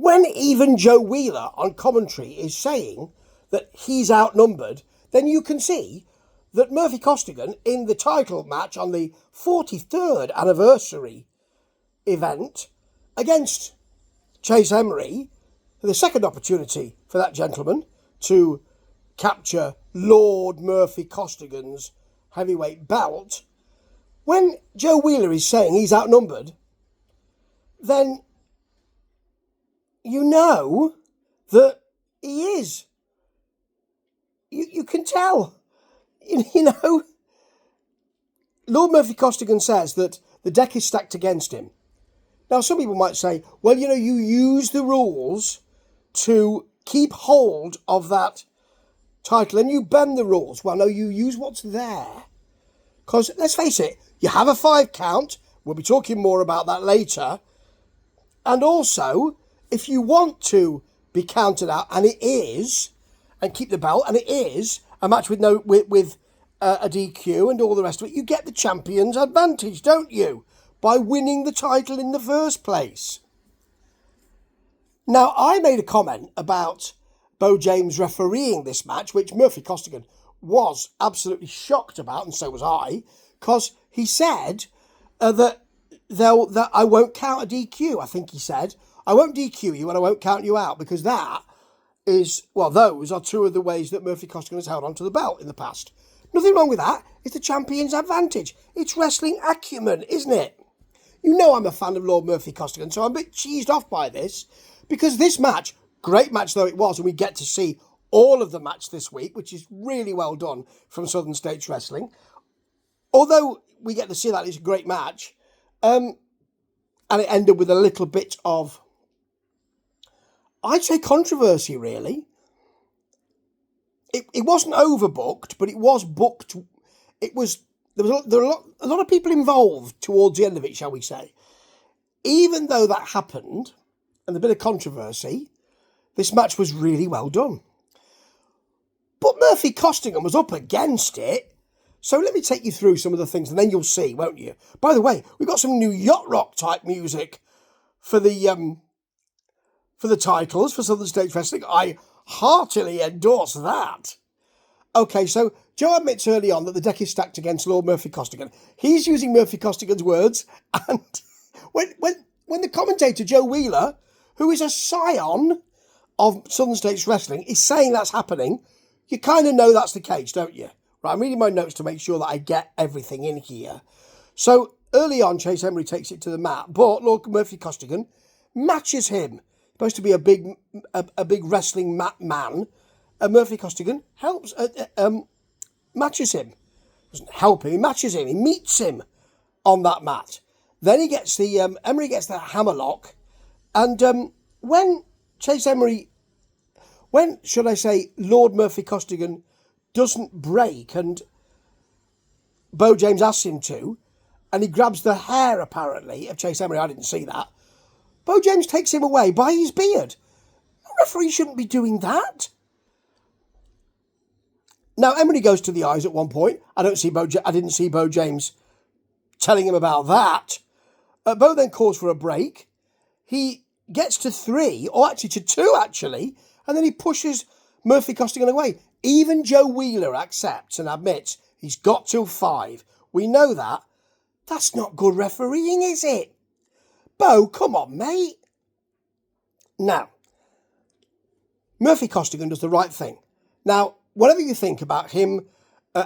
When even Joe Wheeler on commentary is saying that he's outnumbered, then you can see that Murphy Costigan in the title match on the 43rd anniversary event against Chase Emery, the second opportunity for that gentleman to capture Lord Murphy Costigan's heavyweight belt, when Joe Wheeler is saying he's outnumbered, then you know that he is. You can tell. You know, Lord Murphy Costigan says that the deck is stacked against him. Now, some people might say, well, you know, you use the rules to keep hold of that title and you bend the rules. Well, no, you use what's there. Because, let's face it, you have a 5 count. We'll be talking more about that later. And also, if you want to be counted out, and it is, and keep the belt, and it is a match with a DQ and all the rest of it, you get the champion's advantage, don't you? By winning the title in the first place. Now, I made a comment about Beau James refereeing this match, which Murphy Costigan was absolutely shocked about, and so was I, because he said that I won't count a DQ. I think he said, I won't DQ you and I won't count you out, because that is, well, those are two of the ways that Murphy Costigan has held onto the belt in the past. Nothing wrong with that. It's the champion's advantage. It's wrestling acumen, isn't it? You know I'm a fan of Lord Murphy Costigan, so I'm a bit cheesed off by this, because this match, great match though it was, and we get to see all of the match this week, which is really well done from Southern States Wrestling. Although we get to see that it's a great match, and it ended with a little bit of, I'd say, controversy, really. It wasn't overbooked, but it was booked. There were a lot of people involved towards the end of it, shall we say. Even though that happened, and a bit of controversy, this match was really well done. But Murphy Costigan was up against it. So let me take you through some of the things, and then you'll see, won't you? By the way, we've got some new yacht rock type music for the titles for Southern States Wrestling. I heartily endorse that. Okay, so Joe admits early on that the deck is stacked against Lord Murphy Costigan. He's using Murphy Costigan's words, and when the commentator Joe Wheeler, who is a scion of Southern States Wrestling, is saying that's happening, you kind of know that's the case, don't you? Right, I'm reading my notes to make sure that I get everything in here. So early on, Chase Emery takes it to the mat, but Lord Murphy Costigan matches him. Supposed to be a big wrestling man, and Murphy Costigan matches him. Doesn't help him, he matches him, he meets him on that mat. Then he gets Emery gets the hammerlock, and when should I say, Lord Murphy Costigan doesn't break, and Beau James asks him to, and he grabs the hair, apparently, of Chase Emery. I didn't see that. Beau James takes him away by his beard. A referee shouldn't be doing that. Now, Emery goes to the eyes at one point. I didn't see Beau James telling him about that. Beau then calls for a break. He gets to 3, or actually to 2, and then he pushes Murphy Costigan away. Even Joe Wheeler accepts and admits he's got till 5. We know that. That's not good refereeing, is it? Beau, come on, mate. Now, Murphy Costigan does the right thing. Now, whatever you think about him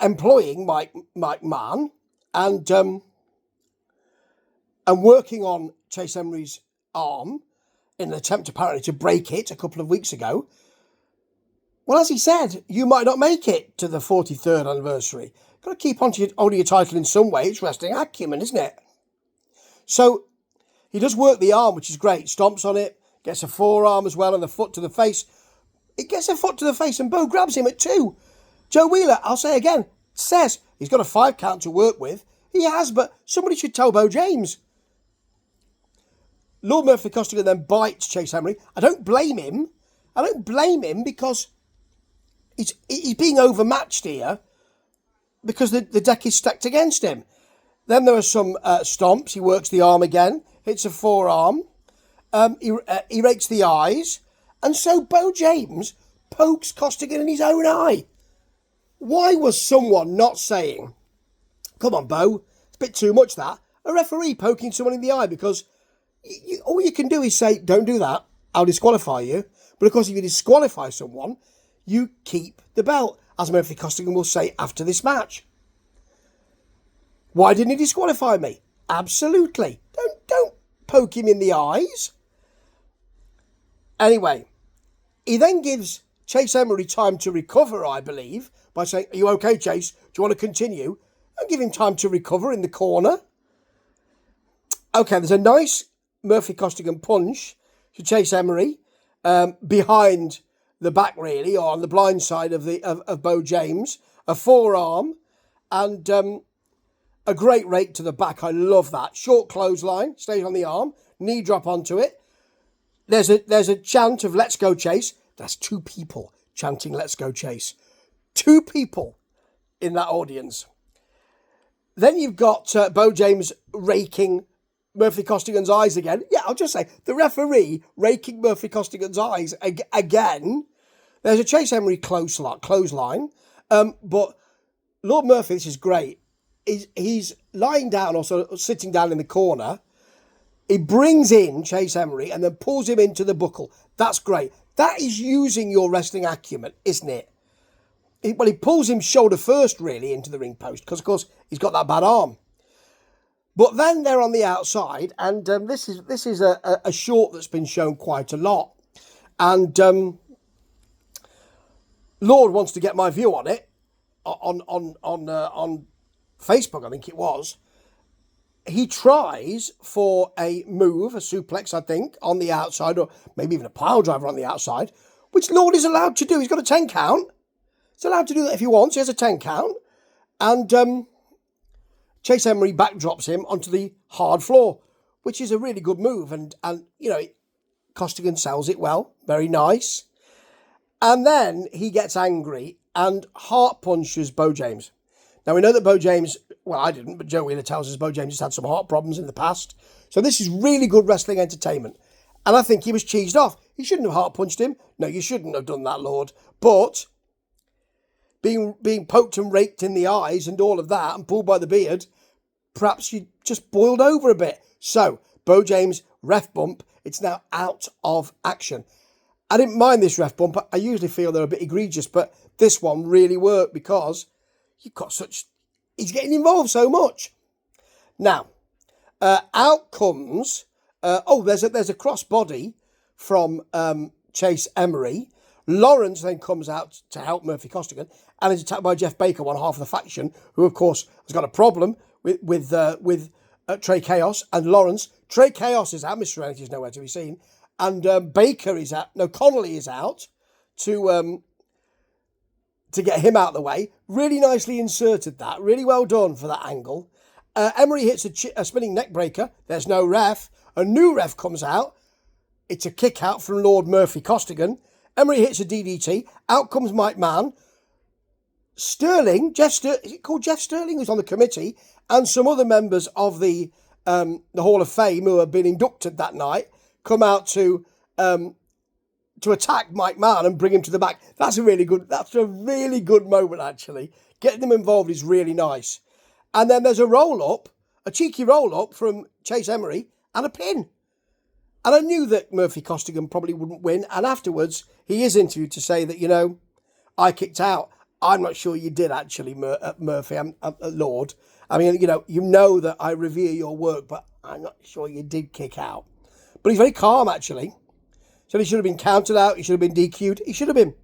employing Mike Mann and working on Chase Emery's arm in an attempt apparently to break it a couple of weeks ago, well, as he said, you might not make it to the 43rd anniversary. Got to keep on to holding your title in some way. It's wrestling acumen, isn't it? So he does work the arm, which is great. Stomps on it, gets a forearm as well, and the foot to the face. It gets a foot to the face, and Beau grabs him at 2. Joe Wheeler, I'll say again, says he's got a 5 count to work with. He has, but somebody should tell Beau James. Lord Murphy Costigan then bites Chase Emery. I don't blame him because he's being overmatched here because the deck is stacked against him. Then there are some stomps. He works the arm again, hits a forearm, He rakes the eyes, and so Beau James pokes Costigan in his own eye. Why was someone not saying, come on, Beau, it's a bit too much that. A referee poking someone in the eye, because all you can do is say, don't do that, I'll disqualify you. But of course, if you disqualify someone, you keep the belt, as Murphy Costigan will say after this match. Why didn't he disqualify me? Absolutely. Don't poke him in the eyes. Anyway, he then gives Chase Emery time to recover, I believe, by saying, are you okay, Chase? Do you want to continue? And give him time to recover in the corner. Okay, there's a nice Murphy Costigan punch to Chase Emery behind the back, really, or on the blind side of Beau James. A forearm and a great rake to the back. I love that. Short clothesline, stays on the arm, knee drop onto it. There's a chant of "Let's go, Chase." That's two people chanting "Let's go, Chase." Two people in that audience. Then you've got Beau James raking Murphy Costigan's eyes again. Yeah, I'll just say, the referee raking Murphy Costigan's eyes again. There's a Chase Emery clothesline. But Lord Murphy, this is great. He's lying down or sort of sitting down in the corner. He brings in Chase Emery and then pulls him into the buckle. That's great. That is using your wrestling acumen, isn't it? He pulls him shoulder first, really, into the ring post, because, of course, he's got that bad arm. But then they're on the outside, and this is a short that's been shown quite a lot. And Lord wants to get my view on it on Facebook, I think it was. He tries for a move, a suplex, I think, on the outside, or maybe even a pile driver on the outside, which Lord is allowed to do. He's got a 10 count. He's allowed to do that if he wants. He has a 10 count. And Chase Emery backdrops him onto the hard floor, which is a really good move. And Costigan sells it well. Very nice. And then he gets angry and heart punches Beau James. Now, we know that Beau James, well, I didn't, but Joe Wheeler tells us Beau James has had some heart problems in the past. So this is really good wrestling entertainment. And I think he was cheesed off. He shouldn't have heart punched him. No, you shouldn't have done that, Lord. But being poked and raked in the eyes and all of that and pulled by the beard, perhaps you just boiled over a bit. So, Beau James, ref bump. It's now out of action. I didn't mind this ref bump. I usually feel they're a bit egregious, but this one really worked because he's getting involved so much. Now, out comes, there's a crossbody from Chase Emery. Lawrence then comes out to help Murphy Costigan and is attacked by Jeff Baker, one half of the faction, who, of course, has got a problem with Trey Chaos and Lawrence. Trey Chaos is out. Mr. Serenity is nowhere to be seen. And Baker is out. No, Connolly is out to get him out of the way. Really nicely inserted that. Really well done for that angle. Emery hits a spinning neck breaker. There's no ref. A new ref comes out. It's a kick out from Lord Murphy Costigan. Emery hits a DDT. Out comes Mike Mann. Sterling, is it called Jeff Sterling, who's on the committee, and some other members of the Hall of Fame who have been inducted that night, come out to attack Mike Mann and bring him to the back. That's a really good moment, actually. Getting them involved is really nice. And then there's a cheeky roll-up from Chase Emery and a pin. And I knew that Murphy Costigan probably wouldn't win. And afterwards, he is interviewed to say that, I kicked out. I'm not sure you did, actually, Murphy, Lord. I mean, you know that I revere your work, but I'm not sure you did kick out. But he's very calm, actually. So he should have been counted out. He should have been DQ'd. He should have been.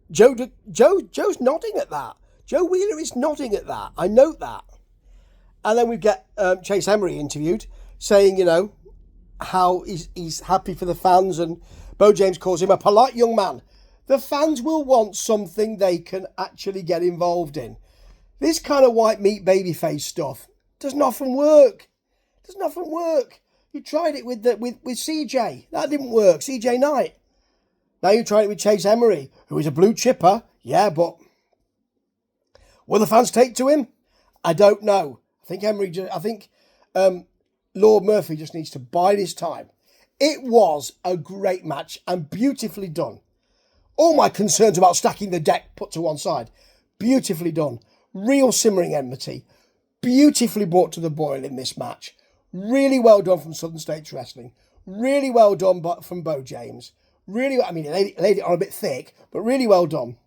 Joe's nodding at that. Joe Wheeler is nodding at that. I note that. And then we get Chase Emery interviewed, saying, how he's happy for the fans, and Beau James calls him a polite young man. The fans will want something they can actually get involved in. This kind of white meat babyface stuff doesn't often work. You tried it with CJ. That didn't work. CJ Knight. Now you tried it with Chase Emery, who is a blue chipper. Yeah, but will the fans take to him? I don't know. I think Lord Murphy just needs to bide his time. It was a great match and beautifully done. All my concerns about stacking the deck put to one side. Beautifully done. Real simmering enmity. Beautifully brought to the boil in this match. Really well done from Southern States Wrestling. Really well done from Beau James. Really, I mean, he laid it on a bit thick, but really well done.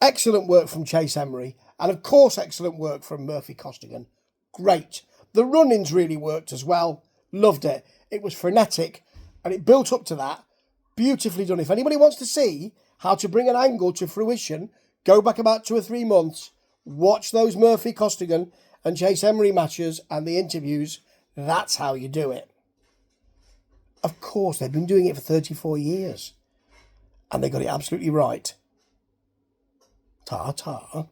Excellent work from Chase Emery. And of course, excellent work from Murphy Costigan. Great. The run-ins really worked as well. Loved it. It was frenetic and it built up to that. Beautifully done. If anybody wants to see how to bring an angle to fruition, go back about 2 or 3 months, watch those Murphy Costigan and Chase Emery matches and the interviews. That's how you do it. Of course, they've been doing it for 34 years. And they got it absolutely right. Ta-ta.